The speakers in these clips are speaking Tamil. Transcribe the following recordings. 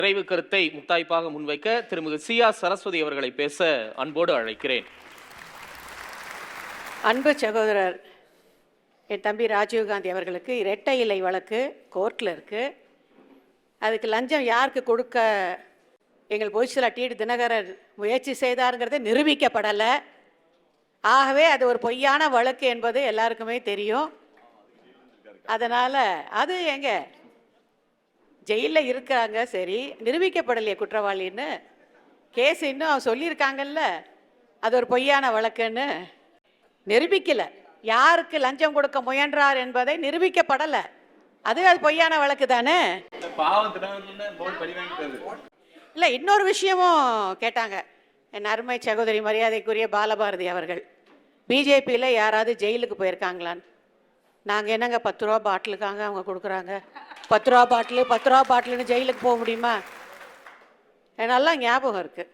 நிறைவு கருத்தை முத்தாய்ப்பாக முன்வைக்க திருமிகு சியா சரஸ்வதி அவர்களை பேச அன்போடு அழைக்கிறேன். அன்பு சகோதரர் என் தம்பி ராஜீவ்காந்தி அவர்களுக்கு இரட்டை இலை வழக்கு கோர்ட்டில் இருக்குது. அதுக்கு லஞ்சம் யாருக்கு கொடுக்க எங்கள் பொதுச்செயலாளர் டி. தினகரன் முயற்சி செய்தாருங்கிறது நிரூபிக்கப்படலை. ஆகவே அது ஒரு பொய்யான வழக்கு என்பது எல்லாருக்குமே தெரியும். அதனால் அது எங்க ஜெயிலில் இருக்கிறாங்க, சரி, நிரூபிக்கப்படலையே குற்றவாளின்னு. கேஸ் இன்னும் சொல்லியிருக்காங்கல்ல அது ஒரு பொய்யான வழக்குன்னு. நிரூபிக்கலை. யாருக்கு லஞ்சம் கொடுக்க முயன்றார் என்பதை நிரூபிக்கப்படலை. அது பொய்யான வழக்கு தானே. இல்லை, இன்னொரு விஷயமும் கேட்டாங்க என் அருமை சகோதரி மரியாதைக்குரிய பாலபாரதி அவர்கள். பிஜேபியில் யாராவது ஜெயிலுக்கு போயிருக்காங்களான்னு. நாங்கள் என்னங்க 10 ரூபா பாட்டிலுக்காங்க அவங்க கொடுக்குறாங்க. 10 ரூபா பாட்டிலு 10 ரூபா பாட்டிலுன்னு ஜெயிலுக்கு போக முடியுமா? நல்லா ஞாபகம் இருக்குது.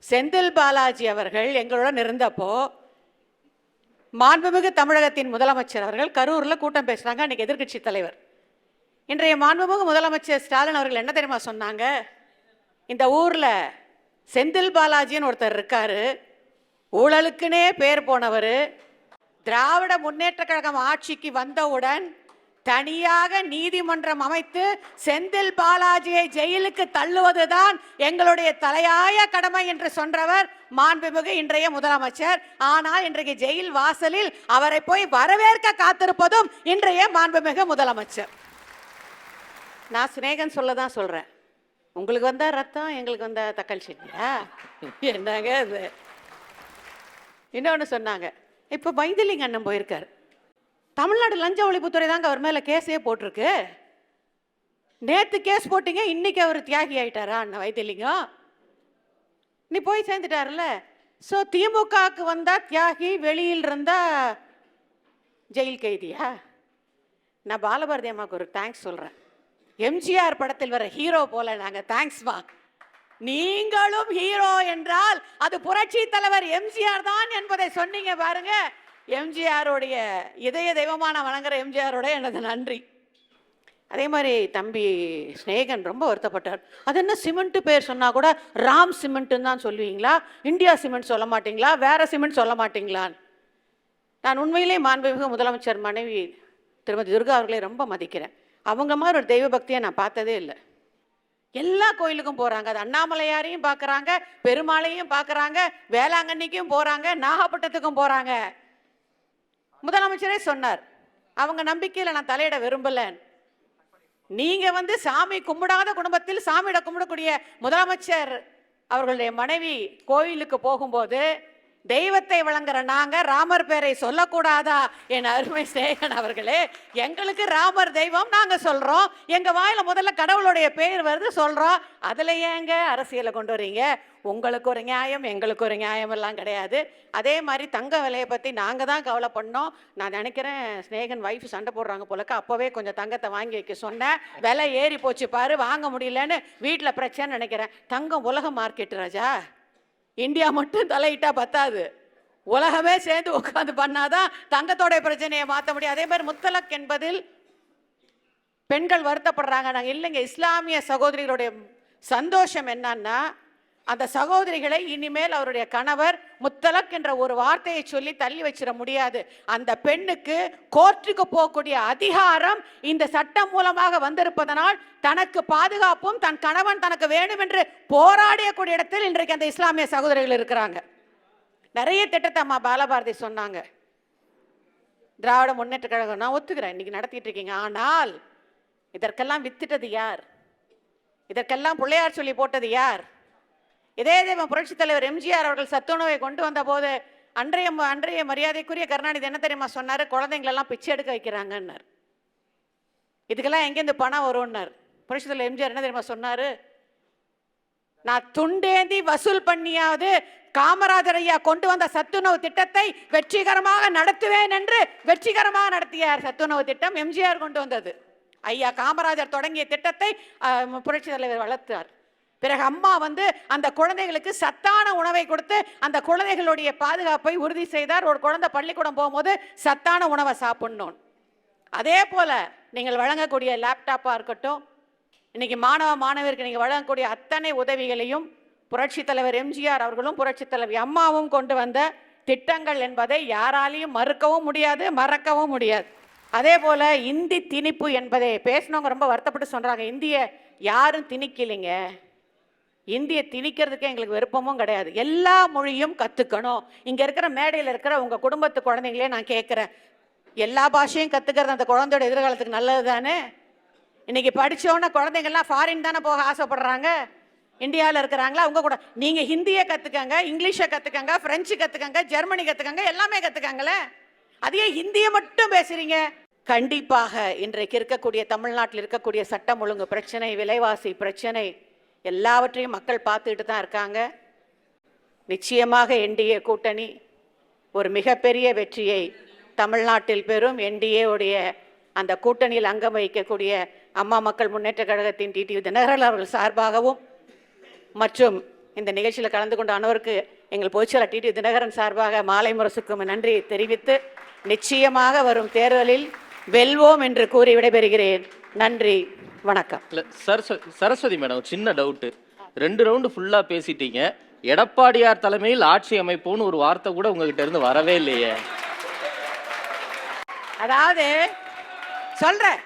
செந்தில் பாலாஜி அவர்கள் எங்களுடன் இருந்தப்போ மாண்புமிகு தமிழகத்தின் முதலமைச்சர் அவர்கள் கரூரில் கூட்டம் பேசுகிறாங்க. அன்றைக்கி எதிர்க்கட்சி தலைவர். இன்றைய மாண்புமிகு முதலமைச்சர் ஸ்டாலின் அவர்கள் என்ன தெரியுமா சொன்னாங்க? இந்த ஊரில் செந்தில் பாலாஜின்னு ஒருத்தர் இருக்காரு, ஊழலுக்குன்னே பேர் போனவர். திராவிட முன்னேற்ற கழகம் ஆட்சிக்கு வந்தவுடன் தனியாக நீதிமன்றம் அமைத்து செந்தில் பாலாஜியை ஜெயிலுக்கு தள்ளுவதுதான் எங்களுடைய தலையாய கடமை என்று சொன்னவர் மாண்புமிகு இன்றைய முதலமைச்சர். ஆனால் இன்றைக்கு ஜெயில் வாசலில் அவரை போய் வரவேற்க காத்திருப்பதும் இன்றைய மாண்புமிகு முதலமைச்சர். நான் சிநேகன் சொல்லதான் சொல்றேன். உங்களுக்கு வந்தா ரத்தம், எங்களுக்கு வந்தா தக்காளி சட்னியா? என்னங்க இது? இன்னொன்று சொன்னாங்க, இப்போ வைத்திலிங்க அண்ணன் போயிருக்காரு. தமிழ்நாடு லஞ்ச ஒழிப்புத்துறை தாங்க அவர் மேலே கேஸே போட்டிருக்கு. நேற்று கேஸ் போட்டீங்க, இன்னைக்கு அவர் தியாகி ஆயிட்டாரா அண்ணன் வைத்திலிங்கம்? நீ போய் சேர்ந்துட்டாருல்ல. ஸோ திமுகவுக்கு வந்தா தியாகி, வெளியில் இருந்தா ஜெயில் கைதியா? நான் பாலபாரதி அம்மாவுக்கு ஒரு தேங்க்ஸ் சொல்கிறேன். எம்ஜிஆர் படத்தில் வர ஹீரோ போல நாங்கள் தேங்க்ஸ்மா. நீங்களும் ஹீரோ என்றால் அது புரட்சி தலைவர் எம்ஜிஆர் தான் என்பதை சொன்னீங்க பாருங்க. எம்ஜிஆருடைய இதய தெய்வமான வணங்குற எம்ஜிஆரோட எனது நன்றி. அதே மாதிரி தம்பி ஸ்நேகன் ரொம்ப வருத்தப்பட்டார். அது என்ன சிமெண்ட் பேர் சொன்னால் கூட ராம் சிமெண்ட்டுன்னு தான் சொல்லுவீங்களா, இந்தியா சிமெண்ட் சொல்ல மாட்டீங்களா, வேற சிமெண்ட் சொல்ல மாட்டீங்களான்னு. நான் உண்மையிலே மாண்புமிகு முதலமைச்சர் மனைவி திருமதி துர்கா அவர்களை ரொம்ப மதிக்கிறேன். அவங்க மாதிரி ஒரு தெய்வ பக்தியை நான் பார்த்ததே இல்லை. எல்லா கோயிலுக்கும் போகிறாங்க. அது அண்ணாமலையாரையும் பார்க்குறாங்க, பெருமாளையும் பார்க்குறாங்க, வேளாங்கண்ணிக்கும் போகிறாங்க, நாகப்பட்டினத்துக்கும் போகிறாங்க. முதலமைச்சரே சொன்னார், அவங்க நம்பிக்கையில் நான் தலையிட விரும்பல. நீங்க சாமி கும்பிடாத குடும்பத்தில் சாமியிட கும்பிடக்கூடிய முதலமைச்சர் அவர்களுடைய மனைவி கோயிலுக்கு போகும்போது தெய்வத்தை வழங்குற நாங்க ராமர் பேரை சொல்லக்கூடாதா? என் அருமை ஸ்நேகன் அவர்களே, எங்களுக்கு ராமர் தெய்வம், நாங்க சொல்றோம். எங்க வாயில முதல்ல கடவுளுடைய பெயர் வருது, சொல்றோம். அதுல ஏங்க அரசியலை கொண்டு வரீங்க? உங்களுக்கு ஒரு நியாயம், எங்களுக்கு ஒரு நியாயம் எல்லாம் கிடையாது. அதே மாதிரி தங்க விலையை பற்றி நாங்கள் தான் கவலை பண்ணோம். நான் நினைக்கிறேன் ஸ்நேகன் வைஃப் சண்டை போடுறாங்க போலக்க. அப்போவே கொஞ்சம் தங்கத்தை வாங்கி வைக்க சொன்னேன். விலை ஏறி போச்சு பாரு, வாங்க முடியலன்னு வீட்டில் பிரச்சனை நினைக்கிறேன். தங்கம் உலக மார்க்கெட் ராஜா. இந்தியா மட்டும் தலையிட்டா பத்தாது, உலகமே சேர்ந்து உட்காந்து பண்ணாதான் தங்கத்தோட பிரச்சனையை மாற்ற முடியும். அதே மாதிரி முத்தலக் என்பதில் பெண்கள் வருத்தப்படுறாங்க. நாங்கள் இல்லைங்க, இஸ்லாமிய சகோதரிகளுடைய சந்தோஷம் என்னன்னா, அந்த சகோதரிகளை இனிமேல் அவருடைய கணவர் முத்தலக் என்ற ஒரு வார்த்தையை சொல்லி தள்ளி வச்சிட முடியாது. அந்த பெண்ணுக்கு கோர்ட்டுக்கு போகக்கூடிய அதிகாரம் இந்த சட்டம் மூலமாக வந்திருப்பதனால் தனக்கு பாதுகாப்பும் தன் கணவன் தனக்கு வேண்டும் என்று போராடியக்கூடிய இடத்தில் இன்றைக்கு அந்த இஸ்லாமிய சகோதரிகள் இருக்கிறாங்க. நிறைய திட்டத்தை அம்மா பாலபாரதி சொன்னாங்க. திராவிட முன்னேற்ற கழகம் நான் ஒத்துக்கிறேன், இன்னைக்கு நடத்திட்டு இருக்கீங்க. ஆனால் இதற்கெல்லாம் வித்துட்டது யார்? இதற்கெல்லாம் பிள்ளையார் சொல்லி போட்டது யார்? இதே புரட்சி தலைவர் எம்ஜிஆர் அவர்கள் சத்துணவை கொண்டு வந்த போது அன்றைய மரியாதைக்குரிய கருணாநிதி என்ன தெரியுமா சொன்னாரு? குழந்தைங்களெல்லாம் பிச்சை எடுக்க வைக்கிறாங்கன்னார். இதுக்கெல்லாம் எங்கேருந்து பணம் வரும்னார். புரட்சி தலைவர் எம்ஜிஆர் என்ன தெரியுமா சொன்னாரு? நான் துண்டேந்தி வசூல் பண்ணியாவது காமராஜர் ஐயா கொண்டு வந்த சத்துணவு திட்டத்தை வெற்றிகரமாக நடத்துவேன் என்று வெற்றிகரமாக நடத்தியார். சத்துணவு திட்டம் எம்ஜிஆர் கொண்டு வந்தது. ஐயா காமராஜர் தொடங்கிய திட்டத்தை புரட்சி தலைவர் வளர்த்தார். பிறகு அம்மா அந்த குழந்தைகளுக்கு சத்தான உணவை கொடுத்து அந்த குழந்தைகளுடைய பாதுகாப்பை உறுதி செய்தார். ஒரு குழந்தை பள்ளிக்கூடம் போகும்போது சத்தான உணவை சாப்பிடணும். அதே போல நீங்கள் வழங்கக்கூடிய லேப்டாப்பாக இருக்கட்டும், இன்னைக்கு மாணவ மாணவருக்கு நீங்க வழங்கக்கூடிய அத்தனை உதவிகளையும் புரட்சி தலைவர் எம்ஜிஆர் அவர்களும் புரட்சி தலைவி அம்மாவும் கொண்டு வந்த திட்டங்கள் என்பதை யாராலையும் மறுக்கவும் முடியாது, மறக்கவும் முடியாது. அதே போல இந்தி திணிப்பு என்பதை பேசினவங்க ரொம்ப வருத்தப்பட்டு சொல்றாங்க, இந்திய யாரும் திணிக்கலைங்க, இந்திய திணிக்கிறதுக்கு எங்களுக்கு விருப்பமும் கிடையாது, எல்லா மொழியும் கத்துக்கணும். இங்க இருக்கிற மேடையில் இருக்கிற உங்க குடும்பத்து குழந்தைங்களே நான் கேட்கிறேன், எல்லா பாஷையும் கத்துக்கிறது அந்த குழந்தையோட எதிர்காலத்துக்கு நல்லது தானே? இன்னைக்கு படிச்சோன்னா குழந்தைங்கள்லாம் ஃபாரின் தானே போக ஆசைப்படுறாங்க. இந்தியாவில் இருக்கிறாங்களா அவங்க கூட நீங்க ஹிந்தியை கத்துக்கங்க, இங்கிலீஷை கத்துக்கங்க, பிரெஞ்சு கத்துக்கங்க, ஜெர்மனி கத்துக்கங்க, எல்லாமே கத்துக்கங்களே. அதையே ஹிந்தியை மட்டும் பேசுறீங்க. கண்டிப்பாக இன்றைக்கு இருக்கக்கூடிய தமிழ்நாட்டில் இருக்கக்கூடிய சட்டம் ஒழுங்கு பிரச்சனை, விலைவாசி பிரச்சனை எல்லாவற்றையும் மக்கள் பார்த்துக்கிட்டு தான் இருக்காங்க. நிச்சயமாக என்டிஏ கூட்டணி ஒரு மிகப்பெரிய வெற்றியை தமிழ்நாட்டில் பெறும். என்டிஏ உடைய அந்த கூட்டணியில் அங்கம் வகிக்கக்கூடிய அம்மா மக்கள் முன்னேற்ற கழகத்தின் டிடிவி தினகரன் அவர்கள் சார்பாகவும் மற்றும் இந்த நிகழ்ச்சியில் கலந்து கொண்ட அனைவருக்கு எங்கள் பொதுச்செயலாளர் டிடிவி தினகரன் சார்பாக மாலை முரசுக்கும் நன்றியை தெரிவித்து நிச்சயமாக வரும் தேர்தலில் வெல்வோம் என்று கூறி விடைபெறுகிறேன். நன்றி, வணக்கம். சரஸ்வதி மேடம், சின்ன டவுட்டு. 2 ரவுண்டு ஃபுல்லா பேசிட்டீங்க, எடப்பாடியார் தலைமையில் ஆட்சி அமைப்போன்னு ஒரு வார்த்தை கூட உங்ககிட்ட இருந்து வரவே இல்லையே. அதாவது சொல்றேன்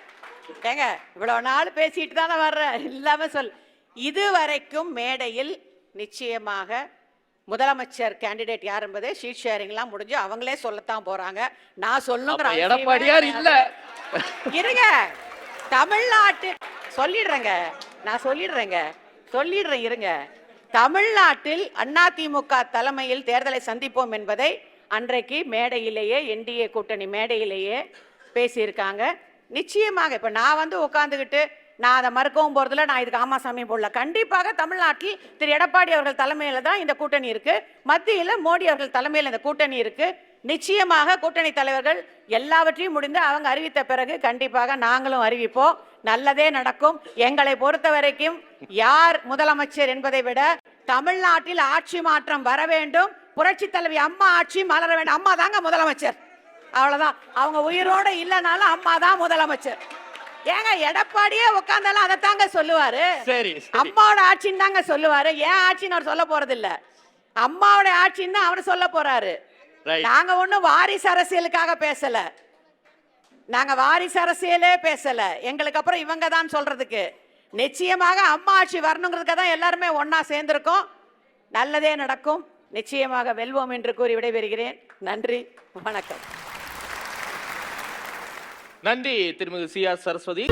ஏங்க, இவ்வளவு நாள் பேசிட்டு தானே வர்றேன், இல்லாம சொல். இதுவரைக்கும் மேடையில் நிச்சயமாக முதலமைச்சர் கேண்டிடேட் யார் என்பதை ஷீட் ஷேரிங்லாம் முடிஞ்சு அவங்களே சொல்லத்தான் போறாங்க. நான் சொல்லுங்கிற எடப்பாடியார் இல்ல இருங்க, தமிழ்நாட்டு சொல்லிடுறேங்க, நான் சொல்லிடுறேன் இருங்க. தமிழ்நாட்டில் அதிமுக தலைமையில் தேர்தலை சந்திப்போம் என்பதை அன்றைக்கு மேடையிலேயே என்டிஏ கூட்டணி மேடையிலேயே பேசியிருக்காங்க. நிச்சயமாக இப்ப நான் உட்கார்ந்துகிட்டு நான் அதை மறுக்கவும் போறதில்ல, நான் இதுக்கு ஆமா சாமியும் போடல. கண்டிப்பாக தமிழ்நாட்டில் திரு எடப்பாடி அவர்கள் தலைமையில தான் இந்த கூட்டணி இருக்கு, மத்தியில் மோடி அவர்கள் தலைமையில் இந்த கூட்டணி இருக்கு. நிச்சயமாக கூட்டணி தலைவர்கள் எல்லாவற்றையும் முடிந்து அவங்க அறிவித்த பிறகு கண்டிப்பாக நாங்களும் அறிவிப்போம், நல்லதே நடக்கும். எங்களை பொறுத்த வரைக்கும் யார் முதலமைச்சர் என்பதை விட தமிழ்நாட்டில் ஆட்சி மாற்றம் வர வேண்டும், புரட்சி தலைவி அம்மா ஆட்சி மலர வேண்டும். அம்மா தாங்க முதலமைச்சர், அவ்வளவுதான். அவங்க உயிரோட இல்லைனாலும் அம்மா தான் முதலமைச்சர். ஏங்க எடப்பாடியே உட்கார்ந்தாலும் அதை தாங்க சொல்லுவாரு, அம்மாவோட ஆட்சின்னு தாங்க சொல்லுவாரு. ஏன் ஆட்சின்னு அவர் சொல்ல போறது இல்ல, அம்மாவோட ஆட்சின்னு அவர் சொல்ல போறாரு. நாங்க ஒண்ணும் வாரிசு அரசியலுக்காக பேசல, நாங்க வாரிசு அரசியலே பேசல. எங்களுக்கு அப்புறம் இவங்க தான் சொல்றதுக்கு. நிச்சயமாக அம்மா ஆட்சி வரணுங்கிறதுக்கு தான் எல்லாருமே ஒன்னா சேர்ந்திருக்கோம். நல்லதே நடக்கும், நிச்சயமாக வெல்வோம் என்று கூறி விடைபெறுகிறேன். நன்றி, வணக்கம். நன்றி திருமதி சி.ஆர். சரஸ்வதி.